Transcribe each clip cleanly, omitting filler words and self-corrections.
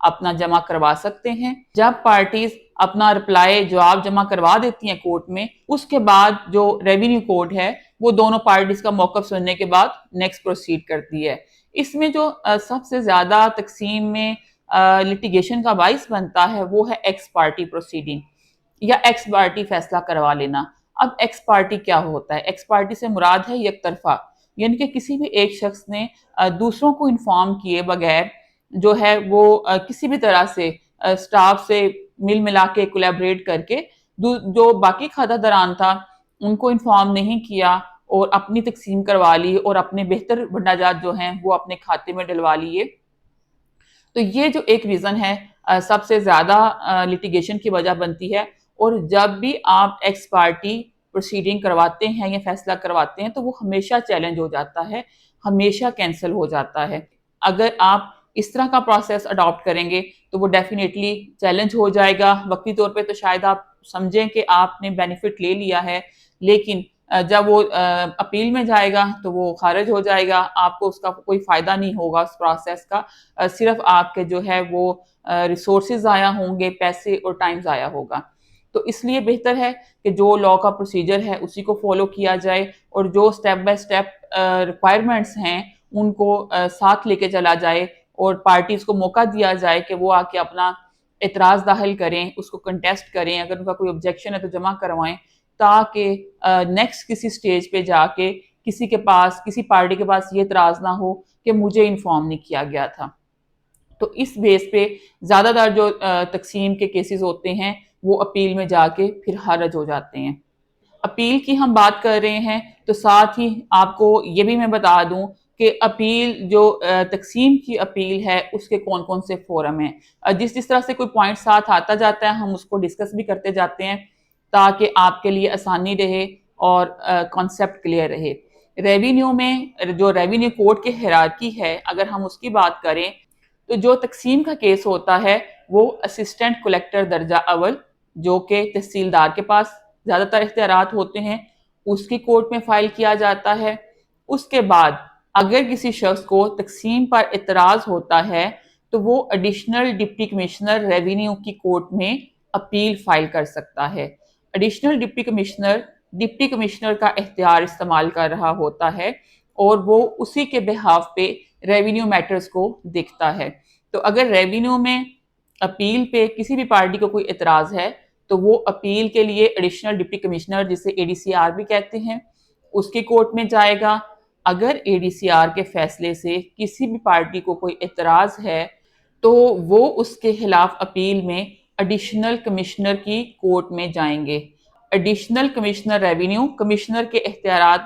اپنا جمع کروا سکتے ہیں۔ جب پارٹیز اپنا رپلائی جواب جمع کروا دیتی ہیں کورٹ میں، اس کے بعد جو ریونیو کورٹ ہے وہ دونوں پارٹیز کا موقف سننے کے بعد نیکسٹ پروسیڈ کرتی ہے۔ اس میں جو سب سے زیادہ تقسیم میں لٹیگیشن کا باعث بنتا ہے وہ ہے ایکس پارٹی پروسیڈنگ یا ایکس پارٹی فیصلہ کروا لینا۔ اب ایکس پارٹی کیا ہوتا ہے؟ ایکس پارٹی سے مراد ہے یک طرفہ، یعنی کہ کسی بھی ایک شخص نے دوسروں کو انفارم کیے بغیر جو ہے وہ کسی بھی طرح سے سٹاف سے مل ملا کے کولیبریٹ کر کے جو باقی کھاتہ دران تھا ان کو انفارم نہیں کیا اور اپنی تقسیم کروا لی اور اپنے بہتر بندہ جات جو ہیں وہ اپنے کھاتے میں ڈلوا لیے۔ تو یہ جو ایک ریزن ہے سب سے زیادہ لٹیگیشن کی وجہ بنتی ہے، اور جب بھی آپ ایکس پارٹی پروسیڈنگ کرواتے ہیں یا فیصلہ کرواتے ہیں تو وہ ہمیشہ چیلنج ہو جاتا ہے، ہمیشہ کینسل ہو جاتا ہے۔ اگر آپ اس طرح کا پروسیس اڈاپٹ کریں گے تو وہ ڈیفینیٹلی چیلنج ہو جائے گا۔ وقتی طور پہ تو شاید آپ سمجھیں کہ آپ نے بینیفٹ لے لیا ہے، لیکن جب وہ اپیل میں جائے گا تو وہ خارج ہو جائے گا، آپ کو اس کا کوئی فائدہ نہیں ہوگا اس پروسیس کا، صرف آپ کے جو ہے وہ ریسورسز ضائع ہوں گے، پیسے اور ٹائم ضائع ہوگا۔ تو اس لیے بہتر ہے کہ جو لا کا پروسیجر ہے اسی کو فالو کیا جائے، اور جو سٹیپ بائی سٹیپ ریکوائرمنٹس ہیں ان کو ساتھ لے کے چلا جائے، اور پارٹیز کو موقع دیا جائے کہ وہ آ کے اپنا اعتراض داخل کریں، اس کو کنٹیسٹ کریں، اگر ان کا کوئی آبجیکشن ہے تو جمع کروائیں، تاکہ نیکسٹ کسی سٹیج پہ جا کے کسی پارٹی کے پاس یہ اعتراض نہ ہو کہ مجھے انفارم نہیں کیا گیا تھا۔ تو اس بیس پہ زیادہ تر جو تقسیم کے کیسز ہوتے ہیں وہ اپیل میں جا کے پھر خارج ہو جاتے ہیں۔ اپیل کی ہم بات کر رہے ہیں تو ساتھ ہی آپ کو یہ بھی میں بتا دوں کہ اپیل جو تقسیم کی اپیل ہے اس کے کون کون سے فورم ہیں۔ جس طرح سے کوئی پوائنٹ ساتھ آتا جاتا ہے ہم اس کو ڈسکس بھی کرتے جاتے ہیں تاکہ آپ کے لیے آسانی رہے اور کانسیپٹ کلیئر رہے۔ ریونیو میں جو ریونیو کوڈ کی ہیرارکی ہے اگر ہم اس کی بات کریں تو جو تقسیم کا کیس ہوتا ہے وہ اسسٹنٹ کلیکٹر درجہ اول جو کہ تحصیلدار کے پاس زیادہ تر اختیارات ہوتے ہیں اس کی کورٹ میں فائل کیا جاتا ہے۔ اس کے بعد اگر کسی شخص کو تقسیم پر اعتراض ہوتا ہے تو وہ ایڈیشنل ڈپٹی کمشنر ریونیو کی کورٹ میں اپیل فائل کر سکتا ہے۔ ایڈیشنل ڈپٹی کمشنر کا اختیار استعمال کر رہا ہوتا ہے اور وہ اسی کے بہاف پہ ریونیو میٹرز کو دیکھتا ہے۔ تو اگر ریونیو میں اپیل پہ کسی بھی پارٹی کو کوئی اعتراض ہے تو وہ اپیل کے لیے ایڈیشنل ڈپٹی کمشنر جسے ADCR بھی کہتے ہیں اس کی کورٹ میں جائے گا۔ اگر ADCR کے فیصلے سے کسی بھی پارٹی کو کوئی اعتراض ہے تو وہ اس کے خلاف اپیل میں ایڈیشنل کمشنر کی کورٹ میں جائیں گے۔ ایڈیشنل کمشنر ریونیو کمشنر کے اختیارات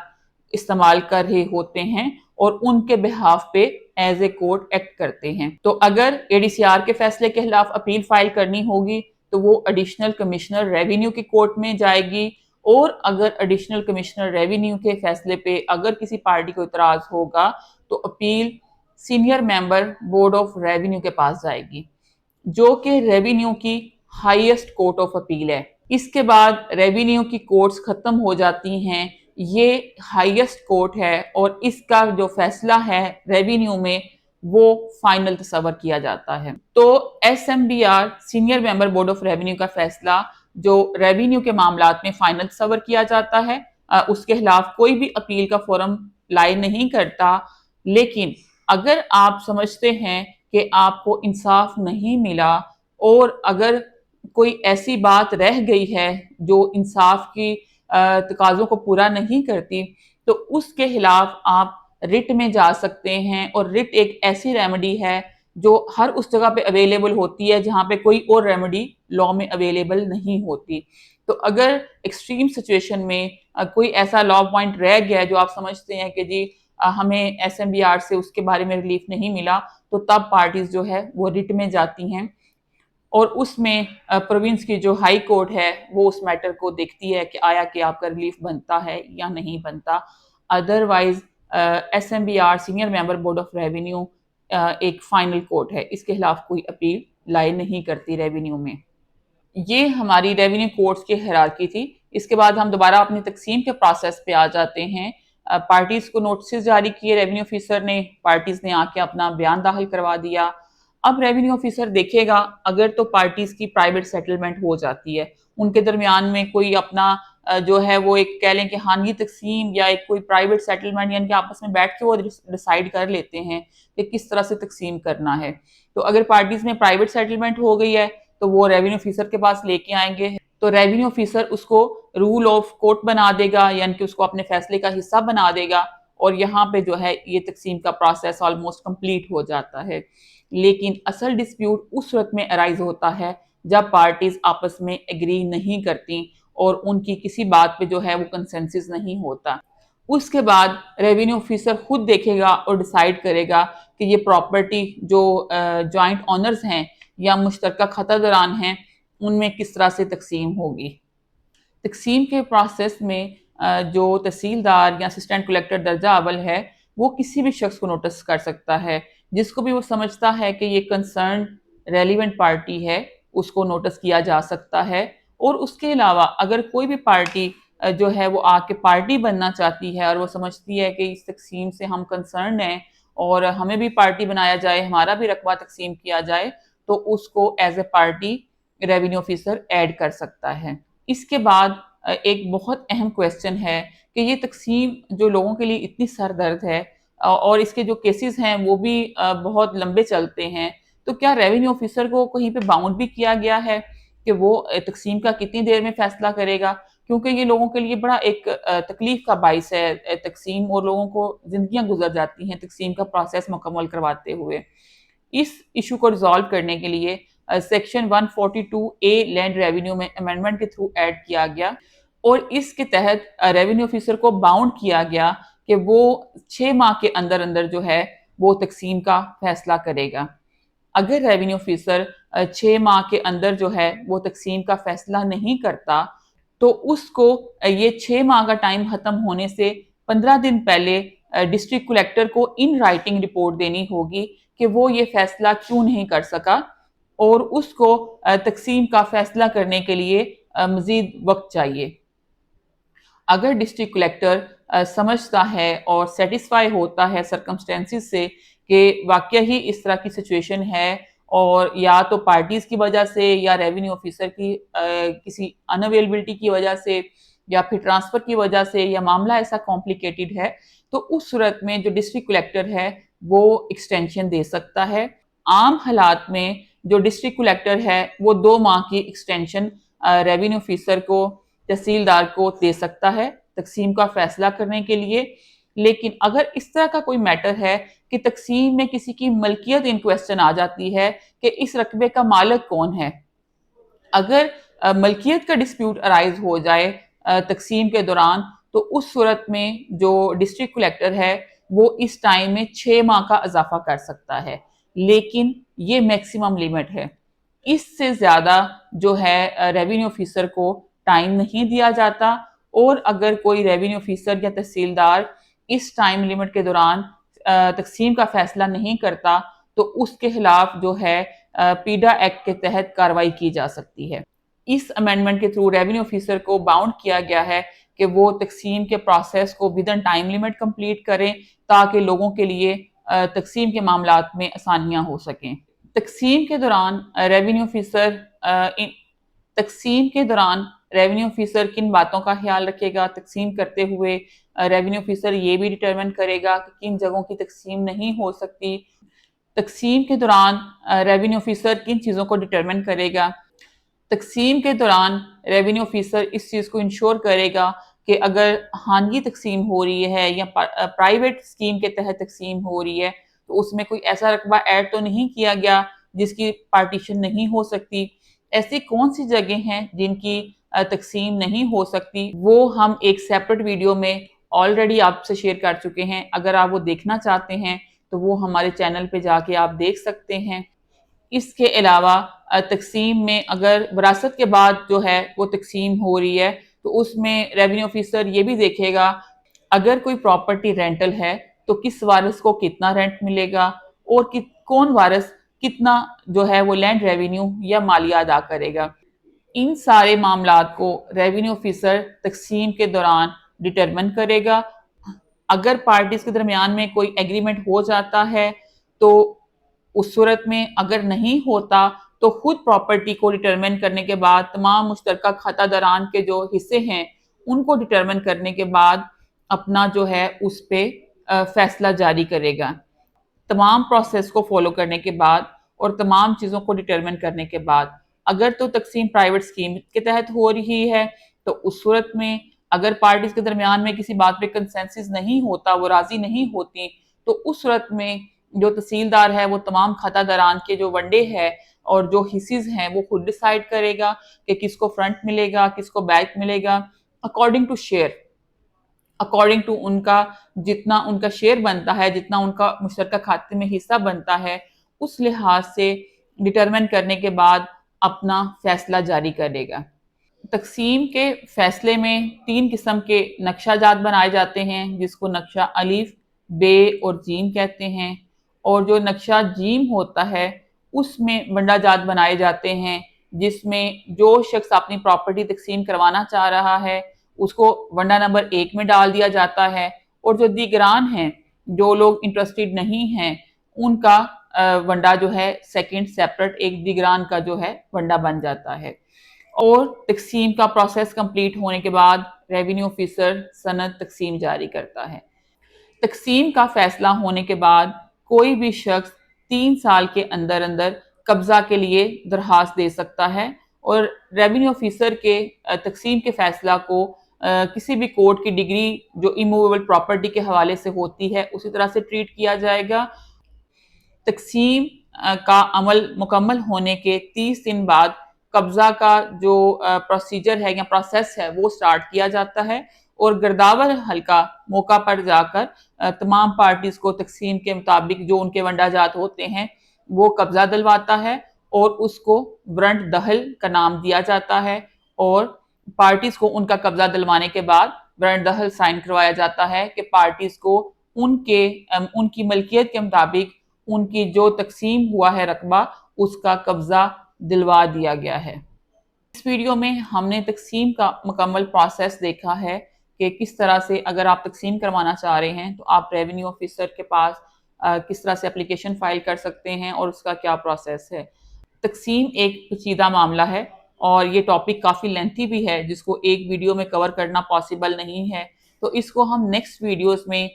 استعمال کر رہے ہوتے ہیں اور ان کے بہاف پہ ایز اے کورٹ ایکٹ کرتے ہیں۔ تو اگر ADCR کے فیصلے کے خلاف اپیل فائل کرنی ہوگی تو وہ ایڈیشنل کمشنر ریونیو کی کورٹ میں جائے گی، اور اگر ایڈیشنل کمشنر ریونیو کے فیصلے پہ اگر کسی پارٹی کو اعتراض ہوگا تو appeal senior member board of revenue کے پاس جائے گی جو کہ ریونیو کی ہائیسٹ کورٹ آف اپیل ہے۔ اس کے بعد ریونیو کی کورٹس ختم ہو جاتی ہیں، یہ ہائیسٹ کورٹ ہے اور اس کا جو فیصلہ ہے ریونیو میں وہ فائنل تصور کیا جاتا ہے۔ تو SMBR senior member board of revenue کا فیصلہ جو ریونیو کے معاملات میں فائنل تصور کیا جاتا ہے، اس کے خلاف کوئی بھی اپیل کا فورم لائی نہیں کرتا، لیکن اگر آپ سمجھتے ہیں کہ آپ کو انصاف نہیں ملا اور اگر کوئی ایسی بات رہ گئی ہے جو انصاف کی تقاضوں کو پورا نہیں کرتی تو اس کے خلاف آپ رٹ میں جا سکتے ہیں، اور رٹ ایک ایسی ریمیڈی ہے جو ہر اس جگہ پہ اویلیبل ہوتی ہے جہاں پہ کوئی اور ریمیڈی لا میں اویلیبل نہیں ہوتی۔ تو اگر ایکسٹریم سچویشن میں کوئی ایسا لا پوائنٹ رہ گیا ہے جو آپ سمجھتے ہیں کہ جی ہمیں SMBR سے اس کے بارے میں ریلیف نہیں ملا، تو تب پارٹیز جو ہے وہ رٹ میں جاتی ہیں، اور اس میں پروونس کی جو ہائی کورٹ ہے وہ اس میٹر کو دیکھتی ہے کہ آیا کہ آپ کا ریلیف بنتا ہے یا نہیں بنتا۔ Otherwise SMBR senior member board of revenue ایک فائنل کورٹ ہے، اس کے خلاف کوئی اپیل لائی نہیں کرتی ریونیو میں۔ یہ ہماری ریونیو کورٹس کی ہیرارکی تھی۔ اس کے بعد ہم دوبارہ اپنی تقسیم کے پروسیس پہ آ جاتے ہیں۔ پارٹیز کو نوٹسز جاری کیے ریونیو آفیسر نے، پارٹیز نے آ کے اپنا بیان داخل کروا دیا۔ اب ریونیو آفیسر دیکھے گا اگر تو پارٹیز کی پرائیویٹ سیٹلمنٹ ہو جاتی ہے، ان کے درمیان میں کوئی اپنا جو ہے وہ ایک کہہ لیں کہ خانگی تقسیم یا ایک کوئی پرائیویٹ سیٹلمنٹ، یعنی کہ آپس میں بیٹھ کے وہ ڈیسائیڈ کر لیتے ہیں کہ کس طرح سے تقسیم کرنا ہے. تو اگر پارٹیز میں پرائیویٹ سیٹلمنٹ ہو گئی ہے تو وہ ریونیو آفیسر کے پاس لے کے آئیں گے. تو ریونیو آفیسر اس کو رول آف کورٹ بنا دے گا، یعنی کہ اس کو اپنے فیصلے کا حصہ بنا دے گا، اور یہاں پہ جو ہے یہ تقسیم کا پروسیس آلموسٹ کمپلیٹ ہو جاتا ہے. لیکن اصل ڈسپیوٹ اس صورت میں ارائز ہوتا ہے جب پارٹیز آپس میں ایگری نہیں کرتی اور ان کی کسی بات پہ جو ہے وہ کنسنسس نہیں ہوتا. اس کے بعد ریونیو آفیسر خود دیکھے گا اور ڈیسائیڈ کرے گا کہ یہ پراپرٹی جو جوائنٹ آنرز ہیں یا مشترکہ خطہ داران ہیں ان میں کس طرح سے تقسیم ہوگی. تقسیم کے پروسیس میں جو تحصیلدار یا اسسٹنٹ کلیکٹر درجہ اول ہے وہ کسی بھی شخص کو نوٹس کر سکتا ہے، جس کو بھی وہ سمجھتا ہے کہ یہ کنسرن ریلیونٹ پارٹی ہے اس کو نوٹس کیا جا سکتا ہے. اور اس کے علاوہ اگر کوئی بھی پارٹی جو ہے وہ آ کے پارٹی بننا چاہتی ہے اور وہ سمجھتی ہے کہ اس تقسیم سے ہم کنسرن ہیں اور ہمیں بھی پارٹی بنایا جائے، ہمارا بھی رقبہ تقسیم کیا جائے، تو اس کو as a party revenue officer add کر سکتا ہے. اس کے بعد ایک بہت اہم کویسچن ہے کہ یہ تقسیم جو لوگوں کے لیے اتنی سر درد ہے اور اس کے جو کیسز ہیں وہ بھی بہت لمبے چلتے ہیں، تو کیا ریونیو آفیسر کو کہیں پہ باؤنڈ بھی کیا گیا ہے کہ وہ تقسیم کا کتنی دیر میں فیصلہ کرے گا؟ کیونکہ یہ لوگوں کے لیے بڑا ایک تکلیف کا باعث ہے تقسیم، اور لوگوں کو زندگیاں گزر جاتی ہیں تقسیم کا پروسیس مکمل کرواتے ہوئے. اس ایشو کو ریزالو کرنے کے لیے سیکشن 142A لینڈ ریونیو میں امینڈمنٹ کے تھرو ایڈ کیا گیا، اور اس کے تحت ریونیو آفیسر کو باؤنڈ کیا گیا کہ وہ 6 ماہ کے اندر اندر جو ہے وہ تقسیم کا فیصلہ کرے گا. اگر ریونیو آفیسر 6 ماہ کے اندر جو ہے وہ تقسیم کا فیصلہ نہیں کرتا تو اس کو یہ 6 ماہ کا ٹائم ختم ہونے سے 15 دن پہلے ڈسٹرکٹ کلیکٹر کو ان رائٹنگ رپورٹ دینی ہوگی کہ وہ یہ فیصلہ کیوں نہیں کر سکا، اور اس کو تقسیم کا فیصلہ کرنے کے لیے مزید وقت چاہیے. اگر ڈسٹرکٹ کلیکٹر سمجھتا ہے اور سیٹسفائی ہوتا ہے سرکمسٹینسز سے کہ واقعہ ہی اس طرح کی سچویشن ہے، اور یا تو پارٹیز کی وجہ سے یا ریونیو آفیسر کی کسی ان اویلیبلٹی کی وجہ سے یا پھر ٹرانسفر کی وجہ سے یا معاملہ ایسا کمپلیکیٹڈ ہے، تو اس صورت میں جو ڈسٹرکٹ کلیکٹر ہے وہ ایکسٹینشن دے سکتا ہے. عام حالات میں جو ڈسٹرکٹ کلیکٹر ہے وہ 2 ماہ کی ایکسٹینشن ریونیو آفیسر کو، تحصیلدار کو دے سکتا ہے تقسیم کا فیصلہ کرنے کے لیے. لیکن اگر اس طرح کا کوئی میٹر ہے کہ تقسیم میں کسی کی ملکیت ان کویسچن آ جاتی ہے کہ اس رقبے کا مالک کون ہے، اگر ملکیت کا ڈسپیوٹ ارائز ہو جائے تقسیم کے دوران، تو اس صورت میں جو ڈسٹرکٹ کلیکٹر ہے وہ اس ٹائم میں 6 ماہ کا اضافہ کر سکتا ہے، لیکن یہ میکسیمم لیمٹ ہے. اس سے زیادہ جو ہے ریونیو آفیسر کو ٹائم نہیں دیا جاتا، اور اگر کوئی ریونیو آفیسر یا تحصیلدار اس ٹائم لیمٹ کے دوران تقسیم کا فیصلہ نہیں کرتا تو اس کے خلاف جو ہے پیڈا ایکٹ کے تحت کارروائی کی جا سکتی ہے. اس امینڈمنٹ کے تھرو ریونیو آفیسر کو باؤنڈ کیا گیا ہے کہ وہ تقسیم کے پروسیس کو ودن ٹائم لیمٹ کمپلیٹ کریں تاکہ لوگوں کے لیے تقسیم کے معاملات میں آسانیاں ہو سکیں. تقسیم کے دوران ریونیو آفیسر کن باتوں کا خیال رکھے گا؟ تقسیم کرتے ہوئے ریونیو آفیسر یہ بھی ڈٹرمن کرے گا کہ کن جگہوں کی تقسیم نہیں ہو سکتی. تقسیم کے دوران ریونیو آفیسر کن چیزوں کو ڈٹرمن کرے گا؟ تقسیم کے دوران ریونیو آفیسر اس چیز کو انشور کرے گا کہ اگر خانگی تقسیم ہو رہی ہے یا پرائیویٹ اسکیم کے تحت تقسیم ہو رہی ہے تو اس میں کوئی ایسا رقبہ ایڈ تو نہیں کیا گیا جس کی پارٹیشن نہیں ہو سکتی. ایسی کون سی جگہ ہیں جن کی تقسیم نہیں ہو سکتی، وہ ہم ایک سیپریٹ ویڈیو میں آلریڈی آپ سے شیئر کر چکے ہیں. اگر آپ وہ دیکھنا چاہتے ہیں تو وہ ہمارے چینل پہ جا کے آپ دیکھ سکتے ہیں. اس کے علاوہ تقسیم میں اگر وراثت کے بعد جو ہے وہ تقسیم ہو رہی ہے تو اس میں ریونیو آفیسر یہ بھی دیکھے گا اگر کوئی پراپرٹی رینٹل ہے تو کس وارث کو کتنا رینٹ ملے گا، اور کون وارث کتنا جو ہے وہ لینڈ ریونیو یا مالیہ ادا کرے گا. ان سارے معاملات کو ریونیو آفیسر تقسیم کے دوران ڈٹرمن کرے گا. اگر پارٹیز کے درمیان میں کوئی ایگریمنٹ ہو جاتا ہے تو اس صورت میں اگر نہیں ہوتا تو خود پراپرٹی کو ڈٹرمن کرنے کے بعد تمام مشترکہ کھاتہ داران کے جو حصے ہیں ان کو ڈٹرمن کرنے کے بعد اپنا جو ہے اس پہ فیصلہ جاری کرے گا۔ تمام پروسیس کو فالو کرنے کے بعد اور تمام چیزوں کو ڈٹرمن کرنے کے بعد اگر تو تقسیم پرائیویٹ اسکیم کے تحت ہو رہی ہے تو اس صورت میں اگر پارٹیز کے درمیان میں کسی بات پہ کنسنسس نہیں ہوتا، وہ راضی نہیں ہوتی، تو اس صورت میں جو تحصیلدار ہے وہ تمام کھاتہ داران کے جو ونڈے ہے اور جو حصص ہیں وہ خود ڈیسائیڈ کرے گا کہ کس کو فرنٹ ملے گا، کس کو بیک ملے گا، according to share, according to ان کا جتنا ان کا شیئر بنتا ہے، جتنا ان کا مشترکہ کھاتے میں حصہ بنتا ہے، اس لحاظ سے ڈٹرمن کرنے کے بعد اپنا فیصلہ جاری کرے گا۔ تقسیم کے فیصلے میں 3 قسم کے نقشہ جات بنائے جاتے ہیں، جس کو نقشہ الف، بے اور جیم کہتے ہیں، اور جو نقشہ جیم ہوتا ہے اس میں ونڈا جات بنائے جاتے ہیں، جس میں جو شخص اپنی پراپرٹی تقسیم کروانا چاہ رہا ہے اس کو ونڈا نمبر 1 میں ڈال دیا جاتا ہے، اور جو دیگران ہیں، جو لوگ انٹرسٹڈ نہیں ہیں، ان کا ونڈا جو ہے سیکنڈ سیپریٹ ایک دیگران کا جو ہے ونڈا بن جاتا ہے۔ اور تقسیم کا پروسیس کمپلیٹ ہونے کے بعد ریونیو آفیسر سند تقسیم جاری کرتا ہے۔ تقسیم کا فیصلہ ہونے کے بعد کوئی بھی شخص 3 سال کے اندر اندر قبضہ کے لیے درخواست دے سکتا ہے، اور ریونیو آفیسر کے تقسیم کے فیصلہ کو کسی بھی کورٹ کی ڈگری جو ایموویبل پراپرٹی کے حوالے سے ہوتی ہے اسی طرح سے ٹریٹ کیا جائے گا۔ تقسیم کا عمل مکمل ہونے کے 30 دن بعد قبضہ کا جو پروسیجر ہے یا پروسیس ہے وہ سٹارٹ کیا جاتا ہے، اور گرداور حلقہ موقع پر جا کر تمام پارٹیز کو تقسیم کے مطابق جو ان کے ونڈا جات ہوتے ہیں وہ قبضہ دلواتا ہے، اور اس کو ورنٹ دہل کا نام دیا جاتا ہے، اور پارٹیز کو ان کا قبضہ دلوانے کے بعد ورنٹ دہل سائن کروایا جاتا ہے کہ پارٹیز کو ان کی ملکیت کے مطابق ان کی جو تقسیم ہوا ہے رقبہ اس کا قبضہ دلوا دیا گیا ہے۔ اس ویڈیو میں ہم نے تقسیم کا مکمل پروسیس دیکھا ہے کہ کس طرح سے اگر آپ تقسیم کروانا چاہ رہے ہیں تو آپ ریونیو آفیسر کے پاس کس طرح سے اپلیکیشن فائل کر سکتے ہیں اور اس کا کیا پروسیس ہے۔ تقسیم ایک پیچیدہ معاملہ ہے اور یہ ٹاپک کافی لینتھی بھی ہے جس کو ایک ویڈیو میں کور کرنا پاسبل نہیں ہے، تو اس کو ہم نیکسٹ ویڈیوز میں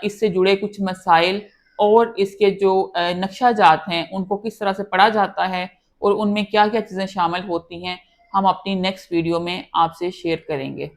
اس سے جڑے کچھ مسائل اور اس کے جو نقشہ جات ہیں ان کو کس طرح سے پڑھا جاتا ہے اور ان میں کیا کیا چیزیں شامل ہوتی ہیں ہم اپنی نیکسٹ ویڈیو میں آپ سے شیئر کریں گے۔